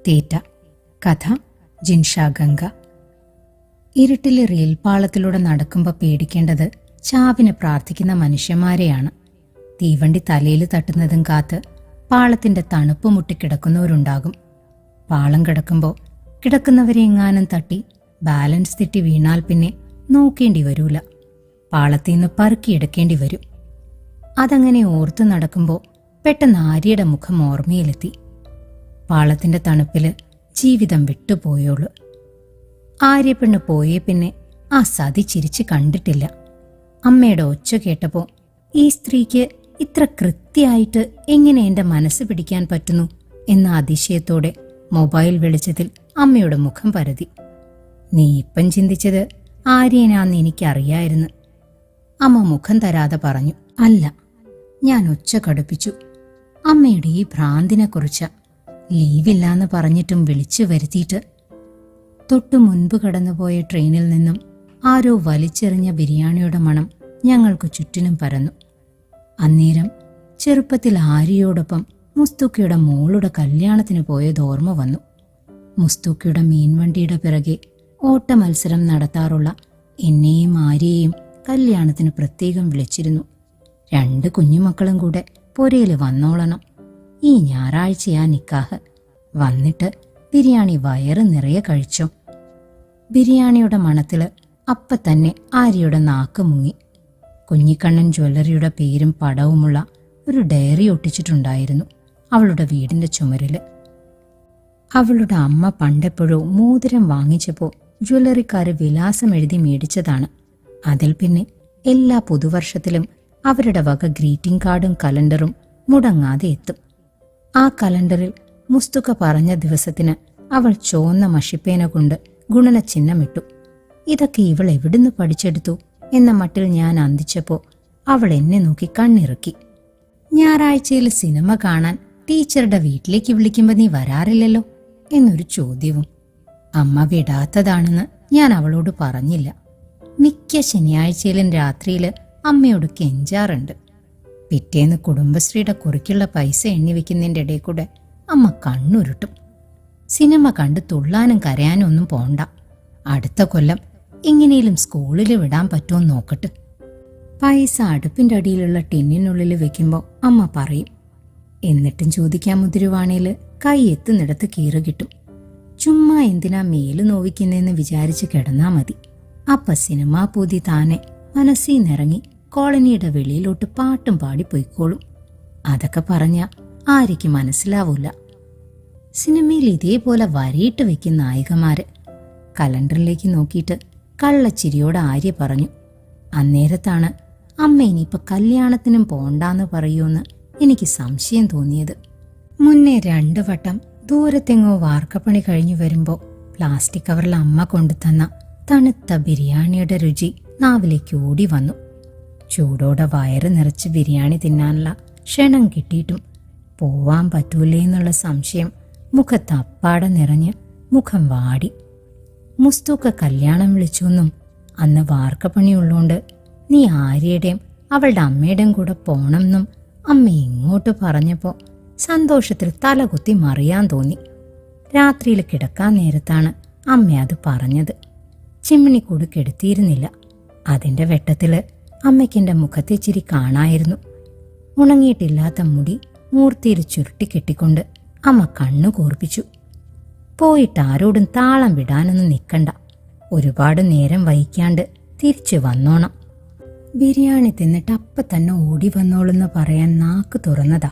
തേറ്റ. കഥ ജിൻഷ ഗംഗ. ഇരുട്ടിലെ റെയിൽപാളത്തിലൂടെ നടക്കുമ്പോൾ പേടിക്കേണ്ടത് ചാവിന് പ്രാർത്ഥിക്കുന്ന മനുഷ്യന്മാരെയാണ്. തീവണ്ടി തലയിൽ തട്ടുന്നതും കാത്ത് പാളത്തിന്റെ തണുപ്പ് മുട്ടിക്കിടക്കുന്നവരുണ്ടാകും. പാളം കിടക്കുമ്പോൾ കിടക്കുന്നവരെ എങ്ങാനും തട്ടി ബാലൻസ് തെറ്റി വീണാൽ പിന്നെ നോക്കേണ്ടി വരൂല, പാളത്തിൽ നിന്ന് പറക്കിയെടുക്കേണ്ടി വരും. അതങ്ങനെ ഓർത്തു നടക്കുമ്പോൾ പെട്ടെന്ന് ആര്യയുടെ മുഖം ഓർമ്മയിലെത്തി. പാളത്തിന്റെ തണുപ്പില് ജീവിതം വിട്ടുപോയോളൂ. ആര്യപ്പെണ്ണ് പോയേ പിന്നെ ആ സതി ചിരിച്ച് കണ്ടിട്ടില്ല. അമ്മയുടെ ഒച്ച കേട്ടപ്പോ ഈ സ്ത്രീക്ക് ഇത്ര കൃത്യമായിട്ട് എങ്ങനെ എന്റെ മനസ്സ് പിടിക്കാൻ പറ്റുന്നു എന്ന അതിശയത്തോടെ മൊബൈൽ വെളിച്ചത്തിൽ അമ്മയുടെ മുഖം പരതി. നീ ഇപ്പം ചിന്തിച്ചത് ആര്യനാന്ന് എനിക്കറിയായിരുന്നു. അമ്മ മുഖം തരാതെ പറഞ്ഞു. അല്ല, ഞാൻ ഒച്ച കടുപ്പിച്ചു. അമ്മയുടെ ഈ ഭ്രാന്തിനെക്കുറിച്ച. ലീവില്ലാന്ന് പറഞ്ഞിട്ടും വിളിച്ചു വരുത്തിയിട്ട്. തൊട്ടു മുൻപ് കടന്നുപോയ ട്രെയിനിൽ നിന്നും ആരോ വലിച്ചെറിഞ്ഞ ബിരിയാണിയുടെ മണം ഞങ്ങൾക്ക് ചുറ്റിനും പരന്നു. അന്നേരം ചെറുപ്പത്തിൽ ആര്യയോടൊപ്പം മുസ്തൂക്കയുടെ മോളുടെ കല്യാണത്തിന് പോയത് ഓർമ്മ വന്നു. മുസ്തൂക്കയുടെ മീൻവണ്ടിയുടെ പിറകെ ഓട്ട മത്സരം നടത്താറുള്ള എന്നെയും ആര്യയെയും കല്യാണത്തിന് പ്രത്യേകം വിളിച്ചിരുന്നു. 2 കുഞ്ഞുമക്കളും കൂടെ പൊരയിൽ വന്നോളണം. ഈ ഞായറാഴ്ചയാ നിക്കാഹ്. വന്നിട്ട് ബിരിയാണി വയറ് നിറയെ കഴിച്ചോ. ബിരിയാണിയുടെ മണത്തില് അപ്പ തന്നെ ആര്യയുടെ നാക്ക് മുങ്ങി. കുഞ്ഞിക്കണ്ണൻ ജ്വല്ലറിയുടെ പേരും പടവുമുള്ള ഒരു ഡയറി ഒട്ടിച്ചിട്ടുണ്ടായിരുന്നു അവളുടെ വീടിന്റെ ചുമരില്. അവളുടെ അമ്മ പണ്ടെപ്പോഴോ മോതിരം വാങ്ങിച്ചപ്പോ ജ്വല്ലറിക്കാര് വിലാസം എഴുതി മേടിച്ചതാണ്. അതിൽ പിന്നെ എല്ലാ പുതുവർഷത്തിലും അവരുടെ വക ഗ്രീറ്റിംഗ് കാർഡും കലണ്ടറും മുടങ്ങാതെ എത്തും. ആ കലണ്ടറിൽ മുസ്തുക്ക പറഞ്ഞ ദിവസത്തിന് അവൾ ചുവന്ന മഷിപ്പേന കൊണ്ട് ഗുണനചിഹ്നമിട്ടു. ഇതൊക്കെ ഇവൾ എവിടുന്ന് പഠിച്ചെടുത്തു എന്ന മട്ടിൽ ഞാൻ അന്തിച്ചപ്പോ അവൾ എന്നെ നോക്കി കണ്ണിറുക്കി. ഞായറാഴ്ചയിൽ സിനിമ കാണാൻ ടീച്ചറുടെ വീട്ടിലേക്ക് വിളിക്കുമ്പോൾ നീ വരാറില്ലല്ലോ എന്നൊരു ചോദ്യവും. അമ്മ വിടാത്തതാണെന്ന് ഞാൻ അവളോട് പറഞ്ഞില്ല. മിക്ക ശനിയാഴ്ചയിലും രാത്രിയില് അമ്മയോട് കെഞ്ചാറുണ്ട്. പിറ്റേന്ന് കുടുംബശ്രീയുടെ കുറിക്കുള്ള പൈസ എണ്ണിവെക്കുന്നതിൻ്റെ ഇടയിൽ കൂടെ അമ്മ കണ്ണുരുട്ടും. സിനിമ കണ്ട് തുള്ളാനും കരയാനും ഒന്നും പോണ്ട, അടുത്ത കൊല്ലം എങ്ങനെയും സ്കൂളിൽ വിടാൻ പറ്റുമോ നോക്കട്ടെ. പൈസ അടുപ്പിൻ്റെ അടിയിലുള്ള ടിന്നിനുള്ളിൽ വെക്കുമ്പോൾ അമ്മ പറയും. എന്നിട്ടും ചോദിക്കാൻ മുതിരുവാണേൽ കൈ എത്തുന്നിടത്ത് കീറ് കിട്ടും. ചുമ്മാ എന്തിനാ മേല് നോവിക്കുന്നതെന്ന് വിചാരിച്ച് കിടന്നാ മതി. അപ്പ സിനിമാ പൂതി താനെ മനസ്സിൽ നിറങ്ങി കോളനിയുടെ വെളിയിലോട്ട് പാട്ടും പാടി പൊയ്ക്കോളും. അതൊക്കെ പറഞ്ഞ ആര്യയ്ക്ക് മനസ്സിലാവൂല. സിനിമയിൽ ഇതേപോലെ വരയിട്ട് വെക്കുന്ന നായികമാര്. കലണ്ടറിലേക്ക് നോക്കിയിട്ട് കള്ളച്ചിരിയോട് ആര്യ പറഞ്ഞു. അന്നേരത്താണ് അമ്മ ഇനിയിപ്പൊ കല്യാണത്തിനും പോണ്ടാന്ന് പറയൂന്ന് എനിക്ക് സംശയം തോന്നിയത്. മുന്നേ 2 വട്ടം ദൂരത്തെങ്ങോ വാർക്കപ്പണി കഴിഞ്ഞു വരുമ്പോ പ്ലാസ്റ്റിക് കവറിൽ അമ്മ കൊണ്ടുതന്ന തണുത്ത ബിരിയാണിയുടെ രുചി നാവിലേക്ക് ഓടി വന്നു. ചൂടോടെ വയറ് നിറച്ച് ബിരിയാണി തിന്നാനുള്ള ക്ഷണം കിട്ടിയിട്ടും പോവാൻ പറ്റൂലേ എന്നുള്ള സംശയം മുഖത്ത് അപ്പാടെ നിറഞ്ഞ് മുഖം വാടി. മുസ്തൂക്ക കല്യാണം വിളിച്ചൊന്നും അന്ന് വാർക്കപ്പണിയുള്ളോണ്ട് നീ ആര്യയുടെയും അവളുടെ അമ്മയുടെയും കൂടെ പോണമെന്നും അമ്മ ഇങ്ങോട്ട് പറഞ്ഞപ്പോ സന്തോഷത്തിൽ തലകുത്തി മറിയാൻ തോന്നി. രാത്രിയിൽ കിടക്കാൻ നേരത്താണ് അമ്മ അത് പറഞ്ഞത്. ചിമ്മിണിക്കൂട് കെടുത്തിയിരുന്നില്ല. അതിന്റെ വെട്ടത്തില് അമ്മയ്ക്കെന്റെ മുഖത്തെ ചിരി കാണായിരുന്നു. ഉണങ്ങിയിട്ടില്ലാത്ത മുടി മൂർത്തിയിൽ ചുരുട്ടി കെട്ടിക്കൊണ്ട് അമ്മ കണ്ണു കൂർപ്പിച്ചു. പോയിട്ട് ആരോടും താളം വിടാനൊന്നും നിൽക്കണ്ട, ഒരുപാട് നേരം വൈകാണ്ട് തിരിച്ചു വന്നോണം. ബിരിയാണി തിന്നിട്ട് അപ്പ തന്നെ ഓടി വന്നോളെന്ന് പറയാൻ നാക്ക് തുറന്നതാ.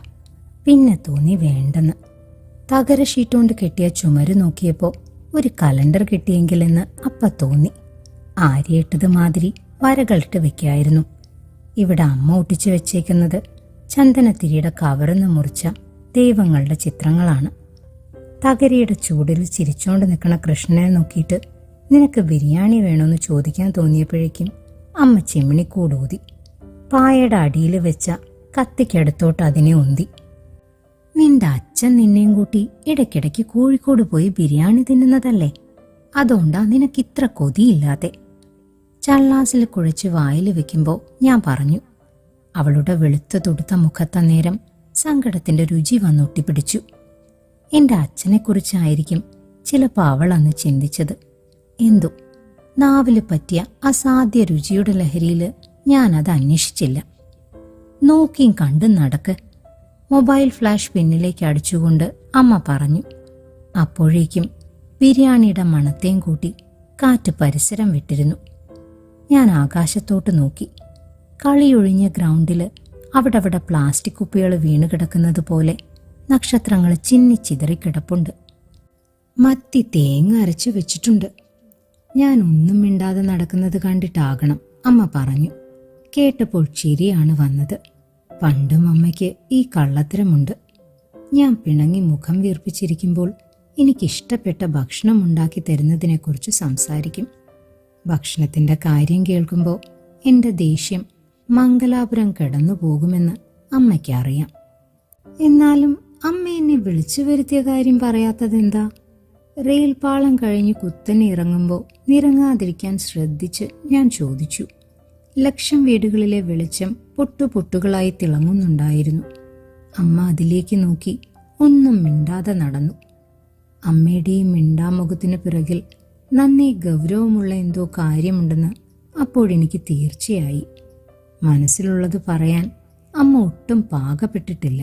പിന്നെ തോന്നി വേണ്ടെന്ന്. തകര ഷീറ്റുകൊണ്ട് കെട്ടിയ ചുമര് നോക്കിയപ്പോ ഒരു കലണ്ടർ കിട്ടിയെങ്കിലെന്ന് അപ്പ തോന്നി. ആര്യയിട്ടത് മാതിരി വരകളിട്ട് വെക്കായിരുന്നു. ഇവിടെ അമ്മ ഒട്ടിച്ചു വെച്ചേക്കുന്നത് ചന്ദനത്തിരിയുടെ കവറിന്ന് മുറിച്ച ദൈവങ്ങളുടെ ചിത്രങ്ങളാണ്. തകരിയുടെ ചൂടിൽ ചിരിച്ചോണ്ട് നിൽക്കണ കൃഷ്ണനെ നോക്കിയിട്ട് നിനക്ക് ബിരിയാണി വേണമെന്ന് ചോദിക്കാൻ തോന്നിയപ്പോഴേക്കും അമ്മ ചിമ്മിണിക്കൂടൂതി. പായയുടെ അടിയിൽ വെച്ച കത്തിക്കടുത്തോട്ട് അതിനെ ഉന്തി. നിന്റെ അച്ഛൻ നിന്നെയും കൂട്ടി ഇടയ്ക്കിടയ്ക്ക് കോഴിക്കോട് പോയി ബിരിയാണി തിന്നുന്നതല്ലേ, അതുകൊണ്ടാ നിനക്കിത്ര കൊതിയില്ലാതെ. ചള്ളാസിൽ കുഴച്ച് വായിൽ വെക്കുമ്പോൾ ഞാൻ പറഞ്ഞു. അവളുടെ വെളുത്ത തുടുത്ത മുഖത്തന്നേരം സങ്കടത്തിന്റെ രുചി വന്നൊട്ടിപ്പിടിച്ചു. എൻ്റെ അച്ഛനെക്കുറിച്ചായിരിക്കും ചിലപ്പോൾ അവൾ അന്ന് ചിന്തിച്ചത്. എന്തോ നാവില് പറ്റിയ അസാധ്യ രുചിയുടെ ലഹരിയിൽ ഞാനത് അന്വേഷിച്ചില്ല. നോക്കിയും കണ്ടും നടക്ക്. മൊബൈൽ ഫ്ലാഷ് പിന്നിലേക്ക് അടിച്ചുകൊണ്ട് അമ്മ പറഞ്ഞു. അപ്പോഴേക്കും ബിരിയാണിയുടെ മണത്തേം കൂട്ടി കാറ്റ് പരിസരം വിട്ടിരുന്നു. ഞാൻ ആകാശത്തോട്ട് നോക്കി. കളിയൊഴിഞ്ഞ ഗ്രൗണ്ടിൽ അവിടെ പ്ലാസ്റ്റിക് കുപ്പികൾ വീണ് കിടക്കുന്നത് പോലെ നക്ഷത്രങ്ങൾ ചിന്നിച്ചിതറിക്കിടപ്പുണ്ട്. മത്തി തേങ്ങ അരച്ചു വെച്ചിട്ടുണ്ട്. ഞാൻ ഒന്നും മിണ്ടാതെ നടക്കുന്നത് കണ്ടിട്ടാകണം അമ്മ പറഞ്ഞു. കേട്ടപ്പോൾ ചിരിയാണ് വന്നത്. പണ്ടും അമ്മയ്ക്ക് ഈ കള്ളത്തരമുണ്ട്. ഞാൻ പിണങ്ങി മുഖം വീർപ്പിച്ചിരിക്കുമ്പോൾ എനിക്കിഷ്ടപ്പെട്ട ഭക്ഷണം ഉണ്ടാക്കി തരുന്നതിനെക്കുറിച്ച് സംസാരിക്കും. ഭക്ഷണത്തിൻ്റെ കാര്യം കേൾക്കുമ്പോൾ എൻ്റെ ദേഷ്യം മംഗലാപുരം കിടന്നു പോകുമെന്ന് അമ്മയ്ക്കറിയാം. എന്നാലും അമ്മ എന്നെ വിളിച്ചു വരുത്തിയ കാര്യം പറയാത്തതെന്താ? റെയിൽപാളം കഴിഞ്ഞ് കുത്തനെ ഇറങ്ങുമ്പോൾ നിറങ്ങാതിരിക്കാൻ ശ്രദ്ധിച്ച് ഞാൻ ചോദിച്ചു. ലക്ഷം വീടുകളിലെ വെളിച്ചം പൊട്ടുപൊട്ടുകളായി തിളങ്ങുന്നുണ്ടായിരുന്നു. അമ്മ അതിലേക്ക് നോക്കി ഒന്നും മിണ്ടാതെ നടന്നു. അമ്മയുടെയും മിണ്ടാമുഖത്തിന് പിറകിൽ നന്നേ ഗൗരവമുള്ള എന്തോ കാര്യമുണ്ടെന്ന് അപ്പോഴെനിക്ക് തീർച്ചയായി. മനസ്സിലുള്ളത് പറയാൻ അമ്മ ഒട്ടും പാകപ്പെട്ടിട്ടില്ല.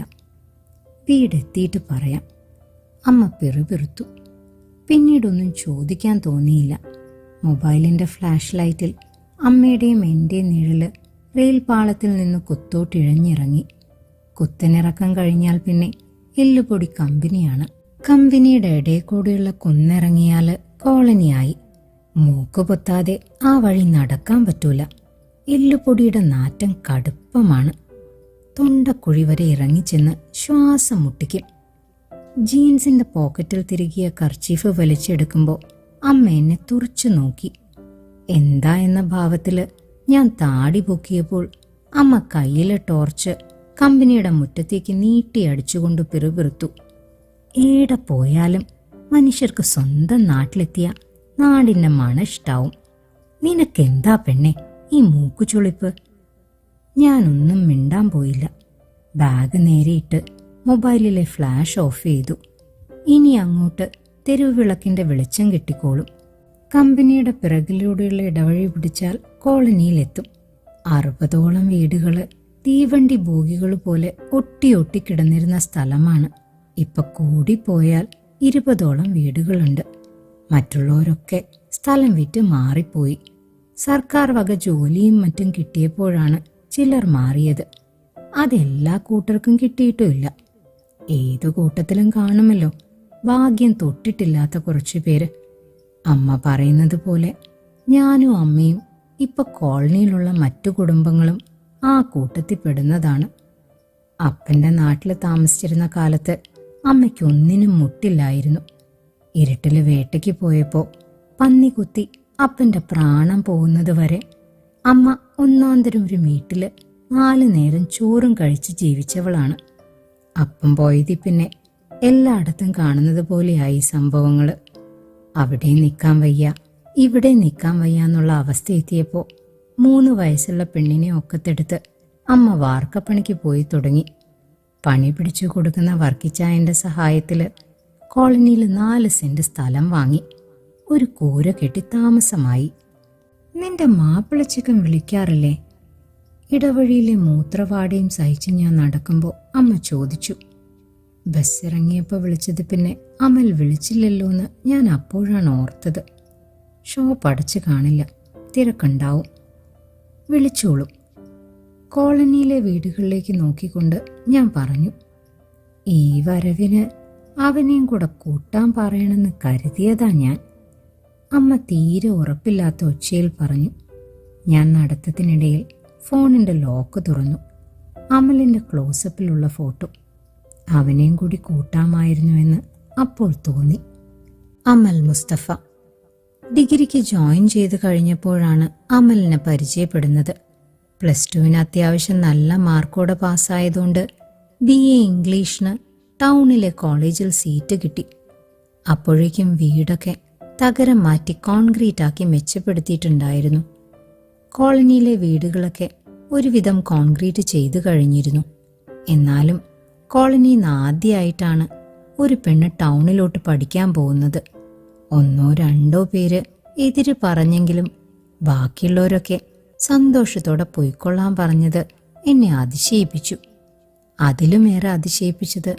വീടെത്തിയിട്ട് പറയാം. അമ്മ പിറുപിറുത്തു. പിന്നീടൊന്നും ചോദിക്കാൻ തോന്നിയില്ല. മൊബൈലിൻ്റെ ഫ്ലാഷ് ലൈറ്റിൽ അമ്മയുടെയും എൻ്റെയും നിഴല് റെയിൽപാളത്തിൽ നിന്ന് കുത്തോട്ടിഴഞ്ഞിറങ്ങി. കുത്തനിറക്കം കഴിഞ്ഞാൽ പിന്നെ എല്ലുപൊടി കമ്പനിയാണ്. കമ്പനിയുടെ ഇടയിൽ കൂടെയുള്ള കുന്നിറങ്ങിയാൽ കോളനിയായി. മൂക്ക് പൊത്താതെ ആ വഴി നടക്കാൻ പറ്റൂല. എല്ലുപൊടിയുടെ നാറ്റം കടുപ്പമാണ്. തൊണ്ടക്കുഴി വരെ ഇറങ്ങിച്ചെന്ന് ശ്വാസം മുട്ടിക്കും. ജീൻസിന്റെ പോക്കറ്റിൽ തിരുകിയ കർച്ചീഫ് വലിച്ചെടുക്കുമ്പോൾ അമ്മ എന്നെ തുറച്ചു നോക്കി. എന്താ എന്ന ഭാവത്തില് ഞാൻ താടി പൊക്കിയപ്പോൾ അമ്മ കയ്യിലെ ടോർച്ച് കമ്പനിയുടെ മുറ്റത്തേക്ക് നീട്ടിയടിച്ചുകൊണ്ട് പിറുപിറുത്തു. ഏടെ പോയാലും മനുഷ്യർക്ക് സ്വന്തം നാട്ടിലെത്തിയ നാടിന്റെ മണം ഇഷ്ടാവും. നിനക്കെന്താ പെണ്ണെ ഈ മൂക്കുചുളിപ്പ്? ഞാനൊന്നും മിണ്ടാൻ പോയില്ല. ബാഗ് നേരെയിട്ട് മൊബൈലിലെ ഫ്ലാഷ് ഓഫ് ചെയ്തു. ഇനി അങ്ങോട്ട് തെരുവിളക്കിന്റെ വെളിച്ചം കിട്ടിക്കോളും. കമ്പനിയുടെ പിറകിലൂടെയുള്ള ഇടവഴി പിടിച്ചാൽ കോളനിയിലെത്തും. 60ഓളം വീടുകള് തീവണ്ടി ബോഗികൾ പോലെ ഒട്ടി കിടന്നിരുന്ന സ്ഥലമാണ്. ഇപ്പൊ കൂടിപ്പോയാൽ 20ഓളം വീടുകളുണ്ട്. മറ്റുള്ളവരൊക്കെ സ്ഥലം വിറ്റ് മാറിപ്പോയി. സർക്കാർ വക ജോലിയും മറ്റും കിട്ടിയപ്പോഴാണ് ചിലർ മാറിയത്. അതെല്ലാ കൂട്ടർക്കും കിട്ടിയിട്ടുമില്ല. ഏതു കൂട്ടത്തിലും കാണുമല്ലോ ഭാഗ്യം തൊട്ടിട്ടില്ലാത്ത കുറച്ചു പേര്. അമ്മ പറയുന്നത് പോലെ ഞാനും അമ്മയും ഇപ്പൊ കോളനിയിലുള്ള മറ്റു കുടുംബങ്ങളും ആ കൂട്ടത്തിൽ പെടുന്നതാണ്. അപ്പൻ്റെ നാട്ടിൽ താമസിച്ചിരുന്ന കാലത്ത് അമ്മയ്ക്ക് ഒന്നിനും മുട്ടില്ലായിരുന്നു. ഇരുട്ടില് വേട്ടയ്ക്ക് പോയപ്പോൾ പന്നി കുത്തി അപ്പൻ്റെ പ്രാണം പോകുന്നത് വരെ അമ്മ ഒന്നാന്തരം ഒരു വീട്ടില് 4 നേരം ചോറും കഴിച്ച് ജീവിച്ചവളാണ്. അപ്പം പോയതി പിന്നെ എല്ലായിടത്തും കാണുന്നത് പോലെയായി സംഭവങ്ങള്. അവിടെ നിൽക്കാൻ വയ്യ, ഇവിടെ നിൽക്കാൻ വയ്യ എന്നുള്ള അവസ്ഥ എത്തിയപ്പോൾ 3 വയസ്സുള്ള പെണ്ണിനെ ഒക്കത്തെടുത്ത് അമ്മ വാർക്കപ്പണിക്ക് പോയി തുടങ്ങി. പണി പിടിച്ചു കൊടുക്കുന്ന വർക്കിച്ചായന്റെ സഹായത്തില് കോളനിയിൽ 4 സെന്റ് സ്ഥലം വാങ്ങി. ഒരു കൂര കെട്ടി താമസമായി. നിന്റെ മാപ്പിളച്ചിക്കൻ വിളിക്കാറില്ലേ? ഇടവഴിയിലെ മൂത്രവാടയും സഹിച്ച് ഞാൻ നടക്കുമ്പോൾ അമ്മ ചോദിച്ചു. ബസ് ഇറങ്ങിയപ്പോൾ വിളിച്ചത് പിന്നെ അമൽ വിളിച്ചില്ലല്ലോ എന്ന് ഞാൻ അപ്പോഴാണ് ഓർത്തത്. ഷോപ്പ് അടച്ചു കാണില്ല, തിരക്കുണ്ടാവും. വിളിച്ചോളും. കോളനിയിലെ വീടുകളിലേക്ക് നോക്കിക്കൊണ്ട് ഞാൻ പറഞ്ഞു. ഈ വരവിന് അവനെയും കൂടെ കൂട്ടാൻ പറയണമെന്ന് കരുതിയതാ ഞാൻ. അമ്മ തീരെ ഉറപ്പില്ലാത്ത ഒച്ചയിൽ പറഞ്ഞു. ഞാൻ നടത്തത്തിനിടയിൽ ഫോണിൻ്റെ ലോക്ക് തുറന്നു. അമലിൻ്റെ ക്ലോസപ്പിലുള്ള ഫോട്ടോ. അവനെയും കൂടി കൂട്ടാമായിരുന്നുവെന്ന് അപ്പോൾ തോന്നി. അമൽ മുസ്തഫ ഡിഗ്രിക്ക് ജോയിൻ ചെയ്ത് കഴിഞ്ഞപ്പോഴാണ് അമലിനെ പരിചയപ്പെടുന്നത്. +2 അത്യാവശ്യം നല്ല മാർക്കോടെ പാസ്സായതുകൊണ്ട് BA ഇംഗ്ലീഷിന് ടൗണിലെ കോളേജിൽ സീറ്റ് കിട്ടി. അപ്പോഴേക്കും വീടൊക്കെ തകരം മാറ്റി കോൺക്രീറ്റ് ആക്കി മെച്ചപ്പെടുത്തിയിട്ടുണ്ടായിരുന്നു. കോളനിയിലെ വീടുകളൊക്കെ ഒരുവിധം കോൺക്രീറ്റ് ചെയ്തു കഴിഞ്ഞിരുന്നു. എന്നാലും കോളനിയിൽ നിന്ന് ആദ്യമായിട്ടാണ് ഒരു പെണ്ണ് ടൗണിലോട്ട് പഠിക്കാൻ പോകുന്നത്. 1-2 പേര് എതിര് പറഞ്ഞെങ്കിലും ബാക്കിയുള്ളവരൊക്കെ സന്തോഷത്തോടെ പൊയ്ക്കൊള്ളാൻ പറഞ്ഞത് എന്നെ അതിശയിപ്പിച്ചു. അതിലുമേറെ അതിശയിപ്പിച്ചത്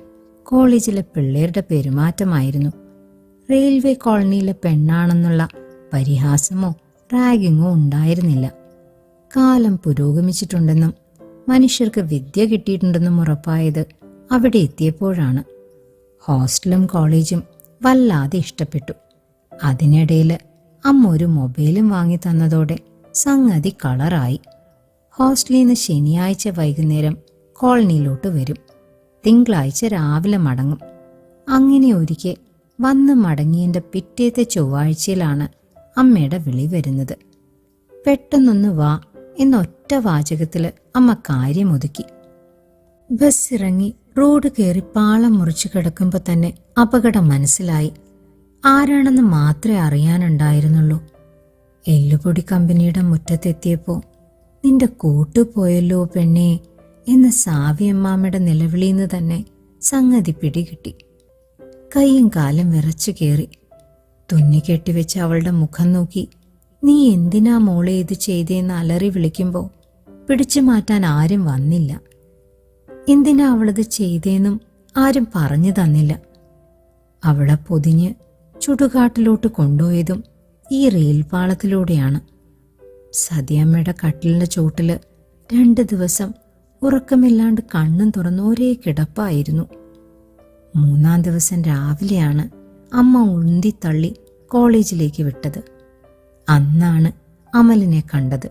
കോളേജിലെ പിള്ളേരുടെ പെരുമാറ്റമായിരുന്നു. റെയിൽവേ കോളനിയിലെ പെണ്ണാണെന്നുള്ള പരിഹാസമോ റാഗിങ്ങോ ഉണ്ടായിരുന്നില്ല. കാലം പുരോഗമിച്ചിട്ടുണ്ടെന്നും മനുഷ്യർക്ക് വിദ്യ കിട്ടിയിട്ടുണ്ടെന്നും ഉറപ്പായത് അവിടെ എത്തിയപ്പോഴാണ്. ഹോസ്റ്റലും കോളേജും വല്ലാതെ ഇഷ്ടപ്പെട്ടു. അതിനിടയിൽ അമ്മ ഒരു മൊബൈലും വാങ്ങി തന്നതോടെ സംഗതി കളറായി. ഹോസ്റ്റലിൽ നിന്ന് ശനിയാഴ്ച വൈകുന്നേരം കോളനിയിലോട്ട് വരും, തിങ്കളാഴ്ച രാവിലെ മടങ്ങും. അങ്ങനെ ഒരിക്കൽ വന്ന് മടങ്ങിയതിൻ്റെ പിറ്റേത്തെ ചൊവ്വാഴ്ചയിലാണ് അമ്മയുടെ വിളി വരുന്നത്. പെട്ടെന്നൊന്ന് വാ എന്നൊറ്റ വാചകത്തിൽ അമ്മ കാര്യമൊതുക്കി. ബസ് ഇറങ്ങി റോഡ് കയറി പാളം മുറിച്ച് കിടക്കുമ്പോൾ തന്നെ അപകടം മനസ്സിലായി. ആരാണെന്ന് മാത്രമേ അറിയാനുണ്ടായിരുന്നുള്ളൂ. എല്ലുപൊടി കമ്പനിയുടെ മുറ്റത്തെത്തിയപ്പോൾ നിന്റെ കൂട്ടുപോയല്ലോ പെണ്ണേ എന്ന സാവിയമ്മാമ്മയുടെ നിലവിളിന്ന് തന്നെ സംഗതി പിടികിട്ടി. കൈയും കാലും വിറച്ചു കയറി. തുന്നി കെട്ടിവെച്ച് അവളുടെ മുഖം നോക്കി നീ എന്തിനാ മോളെ ഇത് ചെയ്തേന്ന് അലറി വിളിക്കുമ്പോൾ പിടിച്ചു മാറ്റാൻ ആരും വന്നില്ല. എന്തിനാ അവളത് ചെയ്തേന്നും ആരും പറഞ്ഞു തന്നില്ല. അവളെ പൊതിഞ്ഞ് ചുടുകാട്ടിലോട്ട് കൊണ്ടുപോയതും ഈ റെയിൽപാളത്തിലൂടെയാണ്. സതിയമ്മയുടെ കട്ടിലിന്റെ ചോട്ടില് 2 ദിവസം ഉറക്കമില്ലാണ്ട് കണ്ണും തുറന്ന് ഒരേ കിടപ്പായിരുന്നു. 3-ാം ദിവസം രാവിലെയാണ് അമ്മ ഉന്തിത്തള്ളി കോളേജിലേക്ക് വിട്ടത്. അന്നാണ് അമലിനെ കണ്ടത്.